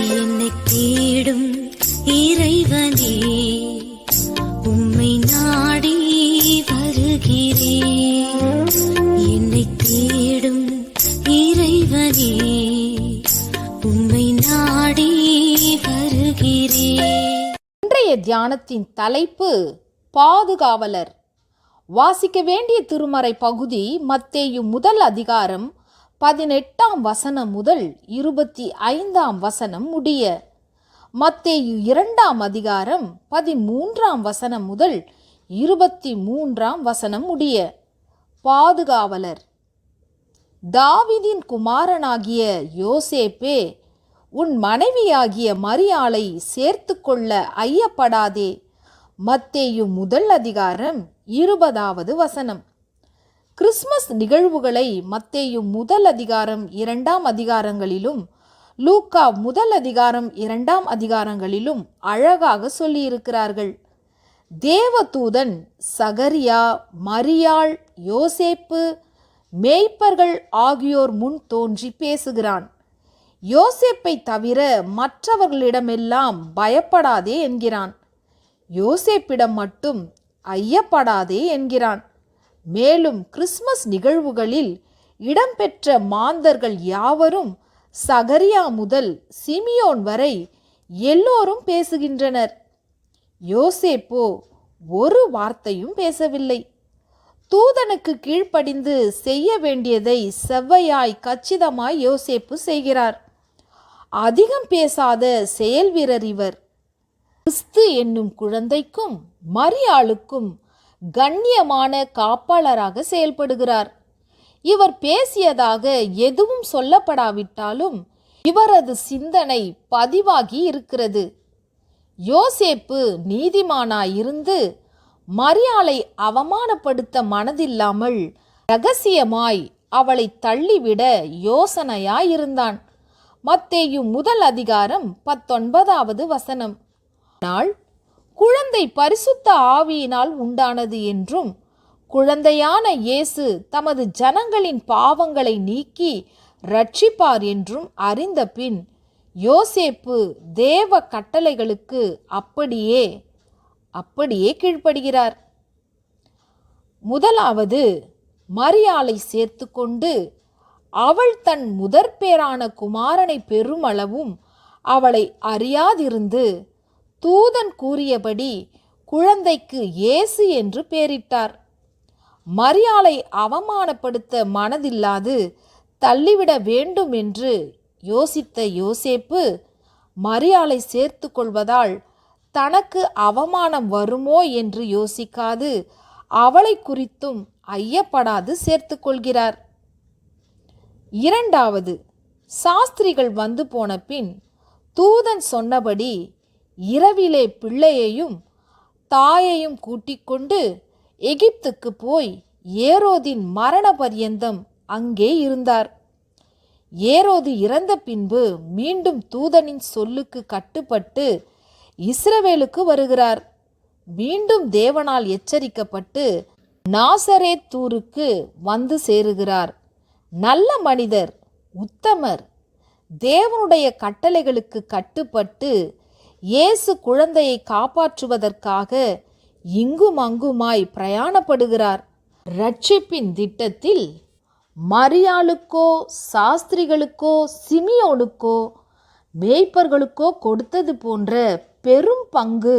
என்னை தேடும் இறைவனே, உம்மை நாடி வருகிறேன். என்னை தேடும் இறைவனே, உம்மை நாடி வருகிறேன். இன்றைய தியானத்தின் தலைப்பு பாதுகாவலர். வாசிக்க வேண்டிய திருமறை பகுதி மத்தேயு முதல் அதிகாரம் 18ஆம் வசனம் முதல் 25ஆம் வசனம் முடிய, மத்தேயு 2ஆம் அதிகாரம் 13ஆம் வசனம் முதல் 23ஆம் வசனம் முடிய. பாதுகாவலர். தாவீதின் குமாரனாகிய யோசேப்பே, உன் மனைவியாகிய மரியாளை சேர்த்து கொள்ள ஐயப்படாதே. மத்தேயு முதல் அதிகாரம் 20வது வசனம். கிறிஸ்மஸ் நிகழ்வுகளை மத்தேயு முதல் அதிகாரம் 2ஆம் அதிகாரங்களிலும் லூக்கா முதல் அதிகாரம் 2ஆம் அதிகாரங்களிலும் அழகாக சொல்லியிருக்கிறார்கள். தேவதூதன் சகரியா, மரியாள், யோசேப்பு, மேய்ப்பர்கள் ஆகியோர் முன் தோன்றி பேசுகிறான். யோசேப்பை தவிர மற்றவர்களிடமெல்லாம் பயப்படாதே என்கிறான். யோசேப்பிடம் மட்டும் ஐயப்படாதே என்கிறான். மேலும் கிறிஸ்மஸ் நிகழ்வுகளில் இடம்பெற்ற மாந்தர்கள் யாவரும் சகரியா முதல் சிமியோன் வரை எல்லோரும் பேசுகின்றனர். யோசேப்போ ஒரு வார்த்தையும் பேசவில்லை. தூதனுக்கு கீழ்ப்படிந்து செய்ய வேண்டியதை செவ்வையாய் கச்சிதமாய் யோசேப்பு செய்கிறார். அதிகம் பேசாத செயல் வீரர் இவர். கிறிஸ்து என்னும் குழந்தைக்கும் மரியாளுக்கும் கண்ணியமான காப்பாளராக செயல்படுகிறார். இவர் பேசியதாக எதுவும் சொல்லப்படாவிட்டாலும் இவரது சிந்தனை பதிவாகி இருக்கிறது. யோசேப்பு நீதிமானாயிருந்து மரியாளை அவமானப்படுத்த மனதில்லாமல் இரகசியமாய் அவளை தள்ளிவிட யோசனையாயிருந்தான். மத்தேயு முதல் அதிகாரம் 19வது வசனம். ஆனால் குழந்தை பரிசுத்த ஆவியினால் உண்டானது என்றும் குழந்தையான இயேசு தமது ஜனங்களின் பாவங்களை நீக்கி ரட்சிப்பார் என்றும் அறிந்த பின் யோசேப்பு தேவ கட்டளைகளுக்கு அப்படியே கீழ்ப்படுகிறார். முதலாவது, மரியாளை சேர்த்து கொண்டு அவள் தன் முதற்பேரான குமாரனை பெருமளவும் அவளை அறியாதிருந்து தூதன் கூறியபடி குழந்தைக்கு இயேசு என்று பெயரிட்டார். மரியாளை அவமானப்படுத்த மனதில்லாது தள்ளிவிட வேண்டும் என்று யோசித்த யோசேப்பு மரியாளை சேர்த்து கொள்வதால் தனக்கு அவமானம் வருமோ என்று யோசிக்காது அவளை குறித்தும் ஐயப்படாது சேர்த்து கொள்கிறார். இரண்டாவது, சாஸ்திரிகள் வந்து போன பின் தூதன் சொன்னபடி இரவிலே பிள்ளையையும் தாயையும் கூட்டிக் கொண்டு எகிப்துக்கு போய் ஏரோதின் மரண பரியந்தம் அங்கே இருந்தார். ஏரோது இறந்த பின்பு மீண்டும் தூதனின் சொல்லுக்கு கட்டுப்பட்டு இஸ்ரவேலுக்கு வருகிறார். மீண்டும் தேவனால் எச்சரிக்கப்பட்டு நாசரேத்தூருக்கு வந்து சேருகிறார். நல்ல மனிதர், உத்தமர், தேவனுடைய கட்டளைகளுக்கு கட்டுப்பட்டு இயேசு குழந்தையை காப்பாற்றுவதற்காக இங்கும் அங்குமாய் பிரயாணப்படுகிறார். ரட்சிப்பின் திட்டத்தில் மரியாளுக்கோ சாஸ்திரிகளுக்கோ சிமியோனுக்கோ மேய்ப்பர்களுக்கோ கொடுத்தது போன்ற பெரும் பங்கு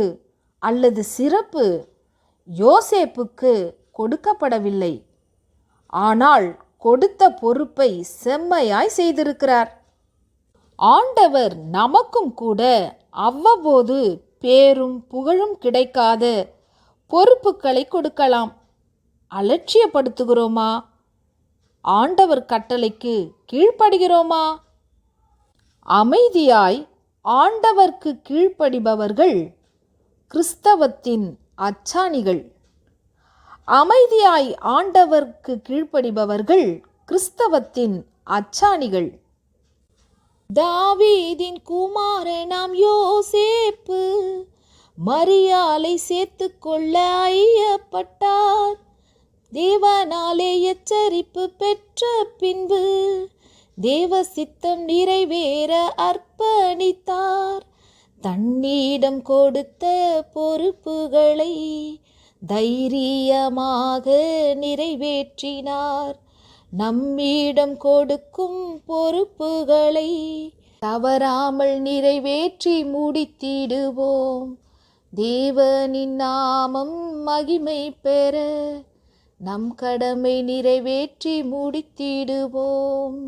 அல்லது சிறப்பு யோசேப்புக்கு கொடுக்கப்படவில்லை. ஆனால் கொடுத்த பொறுப்பை செம்மையாய் செய்திருக்கிறார். ஆண்டவர் நமக்கும் கூட அவ்வப்போது பேரும் புகழும் கிடைக்காத பொறுப்புகளை கொடுக்கலாம். அலட்சியப்படுத்துகிறோமா? ஆண்டவர் கட்டளைக்கு கீழ்ப்படுகிறோமா? அமைதியாய் ஆண்டவர்க்கு கீழ்ப்படிபவர்கள் கிறிஸ்தவத்தின் அச்சாணிகள். அமைதியாய் ஆண்டவர்க்கு கீழ்ப்படிபவர்கள் கிறிஸ்தவத்தின் அச்சாணிகள். தாவீதின் குமாரனாம் யோசேப்பு மரியாளை சேர்த்து கொள்ள ஐயப்பட்டார். தேவனாலே எச்சரிப்பு பெற்ற பின்பு தேவ சித்தம் நிறைவேற அர்ப்பணித்தார். தன்னிடம் கொடுத்த பொறுப்புகளை தைரியமாக நிறைவேற்றினார். நம்மிடம் கொடுக்கும் பொறுப்புகளை தவறாமல் நிறைவேற்றி முடித்திடுவோம். தேவனின் நாமம் மகிமை பெற நம் கடமை நிறைவேற்றி முடித்திடுவோம்.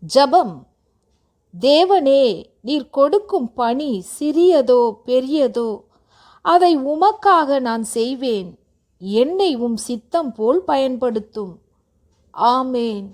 ஜெபம். தேவனே, நீர் கொடுக்கும் பணி சிறியதோ பெரியதோ அதை உமக்காக நான் செய்வேன். என்னை உம் சித்தம் போல் பயன்படுத்தும். ஆமேன்.